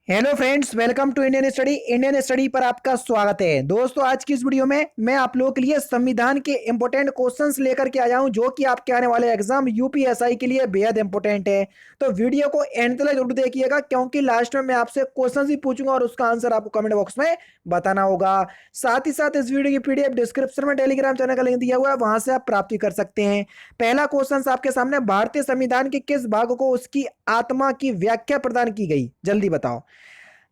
Hello friends, welcome to Indian study. Indian study पर आपका स्वागत है। दोस्तों, आज की इस वीडियो में मैं आप लोगों के लिए संविधान के इंपॉर्टेंट क्वेश्चंस लेकर के आया हूं, जो कि आपके आने वाले एग्जाम यूपीएसआई के लिए बेहद इंपॉर्टेंट है। तो वीडियो को एंड तक जरूर देखिएगा, क्योंकि लास्ट में मैं आपसे क्वेश्चन ही पूछूंगा और उसका आंसर आपको कमेंट बॉक्स में बताना होगा। साथ ही साथ इस वीडियो की पीडीएफ डिस्क्रिप्शन में टेलीग्राम चैनल का लिंक दिया हुआ है, वहां से आप प्राप्ति कर सकते हैं। पहला क्वेश्चन आपके सामने, भारतीय संविधान के किस भाग को उसकी आत्मा की व्याख्या प्रदान की गई? जल्दी बताओ।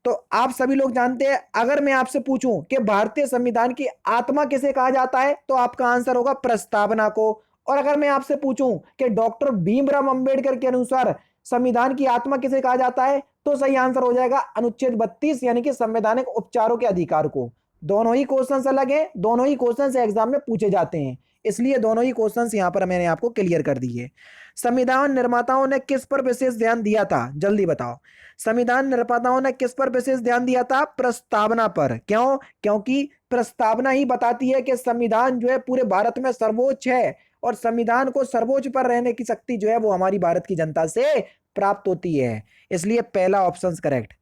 तो आप सभी लोग जानते हैं, अगर मैं आपसे पूछूं कि भारतीय संविधान की आत्मा किसे कहा जाता है, तो आपका आंसर होगा प्रस्तावना को। और अगर मैं आपसे पूछूं कि डॉक्टर भीमराव अंबेडकर के अनुसार संविधान की आत्मा किसे कहा जाता है, तो सही आंसर हो जाएगा अनुच्छेद 32 यानी कि संवैधानिक उपचारों के अधिकार को। दोनों ही क्वेश्चंस अलग हैं, दोनों ही क्वेश्चंस एग्जाम में पूछे जाते हैं, इसलिए दोनों ही क्वेश्चंस यहां पर मैंने आपको क्लियर कर दिए। संविधान निर्माताओं ने किस पर विशेष ध्यान दिया था? जल्दी बताओ। संविधान निर्माताओं ने किस पर विशेष ध्यान दिया था? प्रस्तावना पर। क्यों? क्योंकि प्रस्तावना ही बताती है कि संविधान जो है पूरे भारत में सर्वोच्च है, और संविधान को सर्वोच्च पर रहने की शक्ति जो है वो हमारी भारत की जनता से प्राप्त होती है। इसलिए पहला option correct.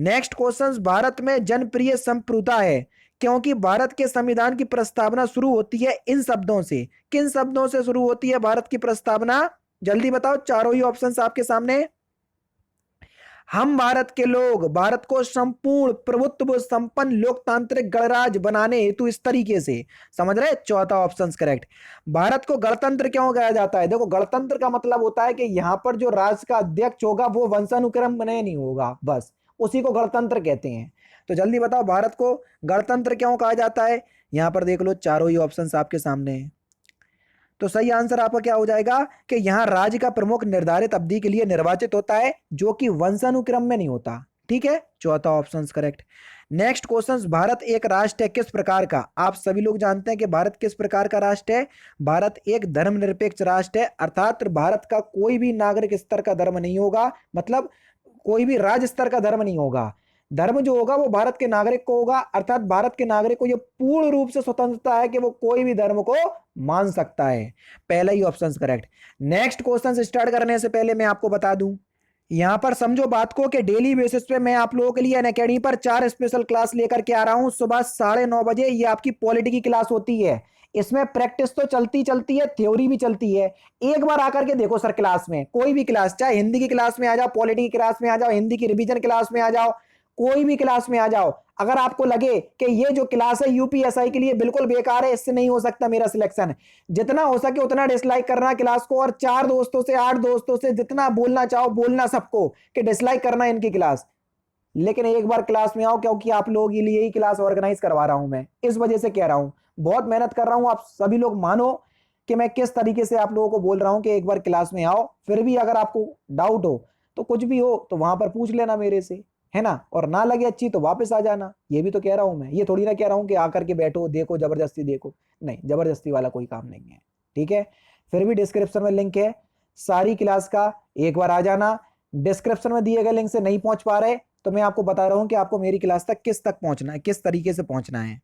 Next question, Bharat में जनप्रिय संप्रभुता है क्योंकि भारत के संविधान की प्रस्तावना शुरू होती है इन शब्दों से। किन शब्दों से शुरू होती है भारत की प्रस्तावना? जल्दी बताओ, चारों ही ऑप्शंस आपके सामने। हम भारत के लोग भारत को संपूर्ण प्रभुत्व संपन्न लोकतांत्रिक गणराज्य बनाने हेतु इस तरीके से। समझ रहे? चौथा ऑप्शन करेक्ट। भारत को गणतंत्र क्यों कहा जाता है? देखो, गणतंत्र का मतलब होता है कि यहां पर जो राज्य का अध्यक्ष होगा वो वंशानुक्रम में नहीं होगा, बस उसी को गणतंत्र कहते हैं। तो जल्दी बताओ, भारत को गणतंत्र क्यों कहा जाता है? यहां पर देख लो, चारों ही ऑप्शंस आपके सामने हैं। तो सही आंसर आपका क्या हो जाएगा कि यहां राज्य का प्रमुख निर्धारित अवधि के लिए निर्वाचित होता है, जो कि वंशानुक्रम में नहीं होता। ठीक है, चौथा option correct. Next question, Bharat एक राष्ट्र है किस प्रकार का? आप सभी लोग जानते हैं कि भारत किस प्रकार का राष्ट्र है। भारत एक धर्मनिरपेक्ष राष्ट्र है, अर्थात भारत का कोई भी नागरिक स्तर का धर्म नहीं होगा, मतलब कोई भी राज्य स्तर का धर्म नहीं होगा। धर्म जो होगा वो भारत के नागरिक को होगा, अर्थात भारत के नागरिक को यह पूर्ण रूप से स्वतंत्रता है कि वो कोई भी धर्म को मान सकता है। पहला ही option correct. Next question start करने से पहले मैं आपको बता दूं, यहां पर समझो बात को कि डेली बेसिस पे मैं आप लोगों के लिए अनअकैडमी पर 4 स्पेशल क्लास लेकर के आ रहा हूं। सुबह 9:30 बजे ये आपकी पॉलिटी की क्लास होती है। इसमें प्रैक्टिस तो चलती चलती है, थ्योरी भी चलती है। एक बार आकर के देखो सर क्लास में, कोई भी क्लास, चाहे हिंदी की क्लास में आ जाओ, पॉलिटी की क्लास में आ जाओ, हिंदी की रिवीजन क्लास में आ जाओ, कोई भी क्लास में आ जाओ। अगर आपको लगे कि ये जो क्लास है यूपीएसआई के लिए बिल्कुल बेकार है, इससे नहीं हो सकता मेरा सिलेक्शन, जितना हो सके उतना डिसलाइक करना क्लास को, और 4 दोस्तों से 8 दोस्तों से जितना बोलना चाहो बोलना सबको कि डिसलाइक करना इनकी क्लास। लेकिन एक बार क्लास में आओ, क्योंकि आप लोगों के लिए ही क्लास ऑर्गेनाइज करवा रहा हूं मैं, इस वजह से कह रहा हूं। बहुत मेहनत कर रहा हूं, आप सभी लोग मानो कि मैं किस तरीके से आप लोगों को बोल रहा हूं कि एक बार क्लास में आओ। फिर भी अगर आपको डाउट हो, तो कुछ भी हो तो वहां पर पूछ लेना मेरे से, है ना। और ना लगे अच्छी तो वापस आ जाना, ये भी तो कह रहा हूं मैं। ये थोड़ी ना कह रहा हूं कि आकर के बैठो देखो जबरदस्ती देखो, नहीं, जबरदस्ती वाला कोई काम नहीं है। ठीक है, फिर भी डिस्क्रिप्शन में लिंक है सारी क्लास का, एक बार आ जाना। डिस्क्रिप्शन में दिए गए लिंक से नहीं पहुंच पा रहे, तो मैं आपको बता रहा हूं कि आपको मेरी क्लास तक किस तक पहुंचना है, किस तरीके से पहुंचना है।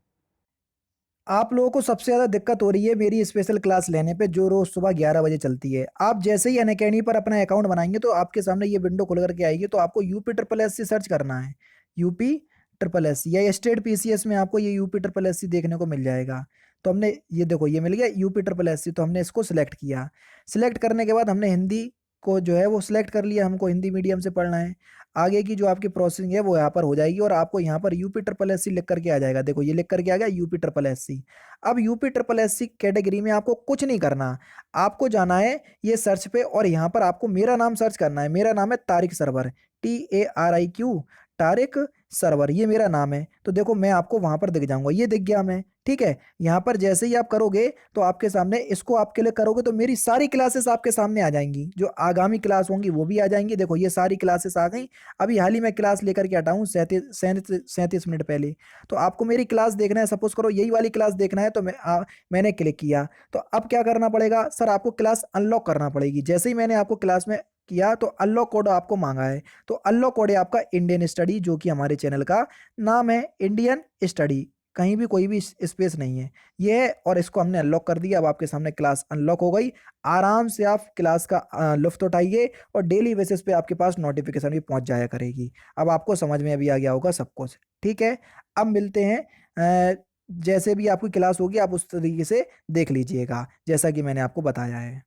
आप लोगों को सबसे ज़्यादा दिक्कत हो रही है मेरी स्पेशल क्लास लेने पे, जो रोज़ सुबह 11 बजे चलती है। आप जैसे ही अनअकैडमी पर अपना अकाउंट बनाएंगे तो आपके सामने ये विंडो खुल करके आएगी, तो आपको UP triple S C search करना है। यूपी ट्रिपल एस सी या स्टेट पीसीएस में आपको ये यूपी ट्रिपल एस सी देखने को मिल जाएगा। तो हमने ये देखो, ये मिल गया यूपी ट्रिपल एस सी, तो हमने इसको सिलेक्ट किया। सिलेक्ट करने के बाद हमने हिंदी को जो है वो सिलेक्ट कर लिया, हमको हिंदी मीडियम से पढ़ना है। आगे की जो आपकी प्रोसेसिंग है वो यहाँ पर हो जाएगी, और आपको यहाँ पर यूपी ट्रिपल एस सी लिख करके आ जाएगा। देखो, ये लिख करके आ गया यूपी ट्रिपल एस सी। अब UP triple S C category में आपको कुछ नहीं करना, आपको जाना है ये सर्च पे, और यहाँ पर आपको मेरा नाम सर्च करना है। मेरा नाम है तारिक सरवर, TARIQ, तारिक सरवर, ये मेरा नाम है। तो देखो, मैं आपको वहां पर दिख जाऊंगा, ये दिख गया मैं। ठीक है, यहाँ पर जैसे ही आप करोगे तो आपके सामने, इसको आप क्लिक करोगे तो मेरी सारी क्लासेस आपके सामने आ जाएंगी, जो आगामी क्लास होंगी वो भी आ जाएंगी। देखो, ये सारी क्लासेस आ गई। अभी हाल ही में क्लास लेकर के हटा हूँ 37 मिनट पहले। तो आपको मेरी क्लास देखना है, सपोज करो यही वाली क्लास देखना है, तो मैंने क्लिक किया। तो अब क्या करना पड़ेगा सर? आपको क्लास अनलॉक करना पड़ेगी। जैसे ही मैंने आपको क्लास में किया तो अनलॉक कोड आपको मांगा है, तो अनलॉक कोड है आपका इंडियन स्टडी, जो कि हमारे चैनल का नाम है इंडियन स्टडी। कहीं भी कोई भी स्पेस नहीं है ये है। और इसको हमने अनलॉक कर दिया। अब आपके सामने क्लास अनलॉक हो गई। आराम से आप क्लास का लुफ्त उठाइए और डेली बेसिस पे आपके पास नोटिफिकेशन भी पहुंच जाया करेगी। अब आपको समझ में अभी आ गया होगा सब कुछ, ठीक है। अब मिलते हैं, जैसे भी आपकी क्लास होगी आप उस तरीके से देख लीजिएगा जैसा कि मैंने आपको बताया है।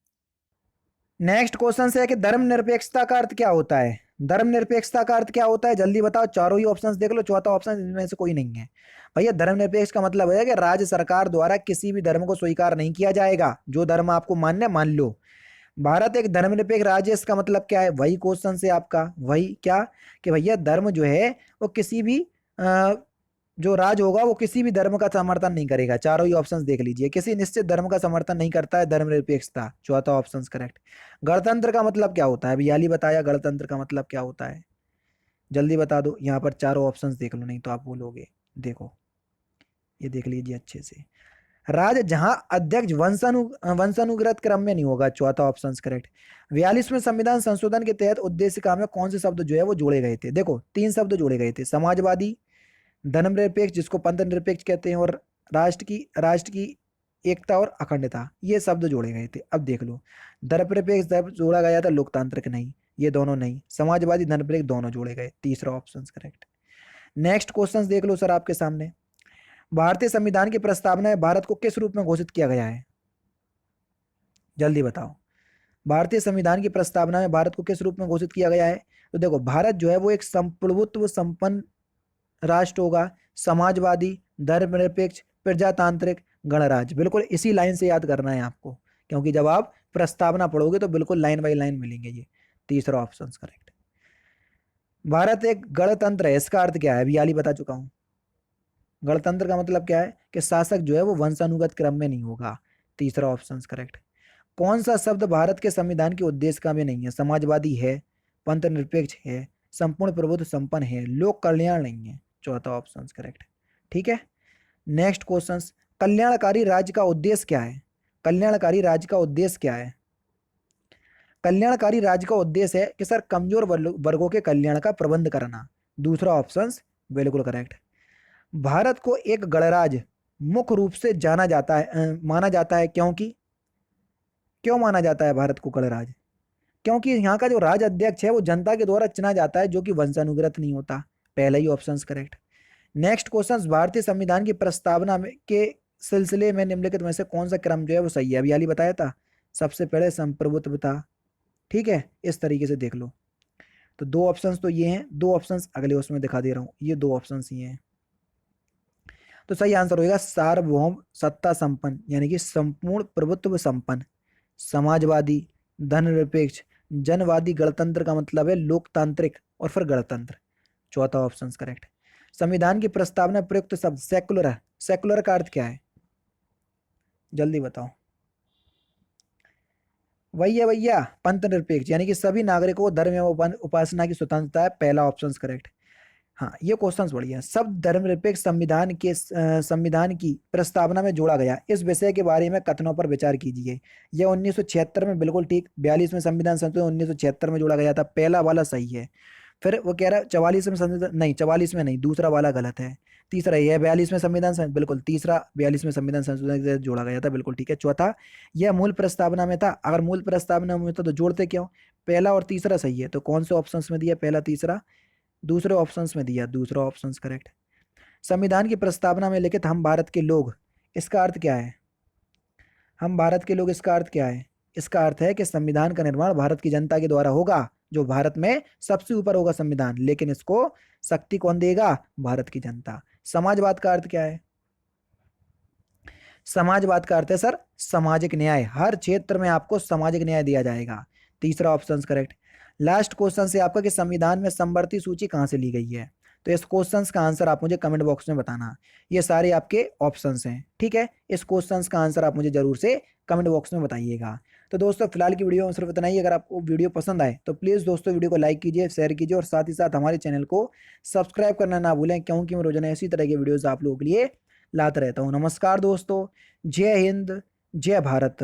नेक्स्ट क्वेश्चन है कि धर्मनिरपेक्षता का अर्थ क्या होता है। धर्मनिरपेक्षता का अर्थ क्या होता है, जल्दी बताओ। चारों ही ऑप्शंस देख लो, चौथा ऑप्शन इनमें से कोई नहीं है। भैया धर्मनिरपेक्ष का मतलब है कि राज्य सरकार द्वारा किसी भी धर्म को स्वीकार नहीं किया जाएगा। जो धर्म आपको मान्य है मान लो। भारत एक धर्मनिरपेक्ष राज्य, इसका मतलब क्या है, वही क्वेश्चन से आपका वही क्या, कि भैया धर्म जो है वो किसी भी जो राज होगा वो किसी भी धर्म का समर्थन नहीं करेगा। चारों ही ऑप्शंस देख लीजिए, किसी निश्चित धर्म का समर्थन नहीं करता है धर्मनिरपेक्षता, चौथा ऑप्शन करेक्ट। गणतंत्र का मतलब क्या होता है, अभी याली बताया गणतंत्र का मतलब क्या होता है, जल्दी बता दो। यहाँ पर चारों ऑप्शंस देख लो नहीं तो आप बोलोगे। देखो ये देख लीजिए अच्छे से। राज जहां अध्यक्ष वंशानुगत क्रम में नहीं होगा, चौथा ऑप्शन करेक्ट। 42वें संविधान संशोधन के तहत उद्देश्य काम में कौन से शब्द जो है वो जोड़े गए थे, देखो 3 शब्द जोड़े गए थे, समाजवादी, धर्मनिरपेक्ष जिसको पंथ निरपेक्ष कहते हैं, और राष्ट्र की एकता और अखंडता, ये शब्द जोड़े गए थे। अब देख लो, धर्मनिरपेक्ष जब जोड़ा गया था, लोकतांत्रिक नहीं, ये दोनों नहीं, समाजवादी धर्मनिरपेक्ष दोनों जोड़े गए, तीसरा ऑप्शन करेक्ट। नेक्स्ट क्वेश्चन देख लो सर आपके सामने। भारतीय संविधान की प्रस्तावना में भारत को किस रूप में घोषित किया गया है, जल्दी बताओ। भारतीय संविधान की प्रस्तावना में भारत को किस रूप में घोषित किया गया है, तो देखो भारत जो है वो एक संप्रभुत्व संपन्न राष्ट्र होगा, समाजवादी, धर्मनिरपेक्ष, प्रजातांत्रिक, गणराज्य। बिल्कुल इसी लाइन से याद करना है आपको, क्योंकि जब आप प्रस्तावना पढ़ोगे तो बिल्कुल लाइन बाई लाइन मिलेंगे ये, तीसरा ऑप्शन करेक्ट। भारत एक गणतंत्र है, इसका अर्थ क्या है, अभी हाल ही बता चुका हूं। गणतंत्र का मतलब क्या है कि शासक जो है वो वंशानुगत क्रम में नहीं होगा, तीसरा ऑप्शन करेक्ट। कौन सा शब्द भारत के संविधान के उद्देश्य का में नहीं है, समाजवादी है, पंथ निरपेक्ष है, संपूर्ण प्रभुत्व संपन्न है, लोक कल्याण नहीं है, चौथा ऑप्शन करेक्ट, ठीक है। नेक्स्ट क्वेश्चन, कल्याणकारी राज्य का उद्देश्य क्या है, कल्याणकारी राज्य का उद्देश्य क्या है। कल्याणकारी राज्य का उद्देश्य है कि सर कमजोर वर्गों के कल्याण का प्रबंध करना, दूसरा ऑप्शन बिल्कुल करेक्ट। भारत को एक गणराज्य मुख्य रूप से जाना जाता है, माना जाता है, क्योंकि क्यों माना जाता है भारत को गणराज्य, क्योंकि यहाँ का जो राज अध्यक्ष है वो जनता के द्वारा चुना जाता है, जो कि वंशानुगत नहीं होता, पहला ही ऑप्शन करेक्ट। नेक्स्ट क्वेश्चन, भारतीय संविधान की प्रस्तावना में के सिलसिले में निम्नलिखित में से कौन सा क्रम जो है वो सही है, अभी हाल ही बताया था, सबसे पहले संप्रभुत्व था, ठीक है, इस तरीके से देख लो। तो दो ऑप्शंस तो ये हैं, दो ऑप्शंस अगले उसमें दिखा दे रहा हूँ, ये दो ऑप्शंस ये हैं। तो सही आंसर होगा सार्वभौम सत्ता संपन्न, यानी कि संपूर्ण प्रभुत्व संपन्न, समाजवादी, धर्मनिरपेक्ष, जनवादी, गणतंत्र का मतलब है लोकतांत्रिक और फिर गणतंत्र, चौथा ऑप्शन करेक्ट। संविधान की प्रस्तावना प्रयुक्त शब्द सेकुलर है, सेकुलर का अर्थ क्या है, जल्दी बताओ। वही है भैया पंथ निरपेक्ष, यानी कि सभी नागरिकों को धर्म एवं उपासना की स्वतंत्रता है, पहला ऑप्शन करेक्ट। हाँ ये क्वेश्चन बढ़िया। शब्द धर्मनिरपेक्ष संविधान की प्रस्तावना में जोड़ा गया, इस विषय के बारे में कथनों पर विचार कीजिए। यह 1976 में बिल्कुल ठीक, 42वें संविधान संशोधन 1976 में जोड़ा गया था, पहला वाला सही है। फिर वो कह रहा है 44वें संविधान, नहीं 44 में नहीं, दूसरा वाला गलत है, तीसरा यह 42वें संविधान बिल्कुल, तीसरा 42वें संविधान संशोधन के तहत जोड़ा गया था, बिल्कुल ठीक है। चौथा यह मूल प्रस्तावना में था, अगर मूल प्रस्तावना में था तो जोड़ते क्यों, पहला और तीसरा सही है, तो कौन से ऑप्शन में दिया, पहला तीसरा, दूसरे ऑप्शंस में दिया, दूसरा ऑप्शन करेक्ट। संविधान की प्रस्तावना में लिखित हम भारत के लोग, इसका अर्थ क्या है, हम भारत के लोग इसका अर्थ क्या है, इसका अर्थ है कि संविधान का निर्माण भारत की जनता के द्वारा होगा, जो भारत में सबसे ऊपर होगा संविधान, लेकिन इसको शक्ति कौन देगा, भारत की जनता। समाजवाद का अर्थ क्या है, समाजवाद का अर्थ है सर सामाजिक न्याय, हर क्षेत्र में आपको सामाजिक न्याय दिया जाएगा, तीसरा ऑप्शन करेक्ट। लास्ट क्वेश्चन से आपका कि संविधान में समवर्ती सूची कहां से ली गई है, तो इस क्वेश्चन का आंसर आप मुझे कमेंट बॉक्स में बताना, ये सारे आपके ऑप्शंस हैं, ठीक है। इस क्वेश्चन का आंसर आप मुझे जरूर से कमेंट बॉक्स में बताइएगा। तो दोस्तों फिलहाल की वीडियो में सिर्फ इतना ही। अगर आपको वीडियो पसंद आए तो प्लीज़ दोस्तों वीडियो को लाइक कीजिए, शेयर कीजिए और साथ ही साथ हमारे चैनल को सब्सक्राइब करना ना भूलें, क्योंकि मैं रोजाना इसी तरह की वीडियोज़ आप लोगों के लिए लाता रहता हूँ। नमस्कार दोस्तों, जय हिंद, जय भारत।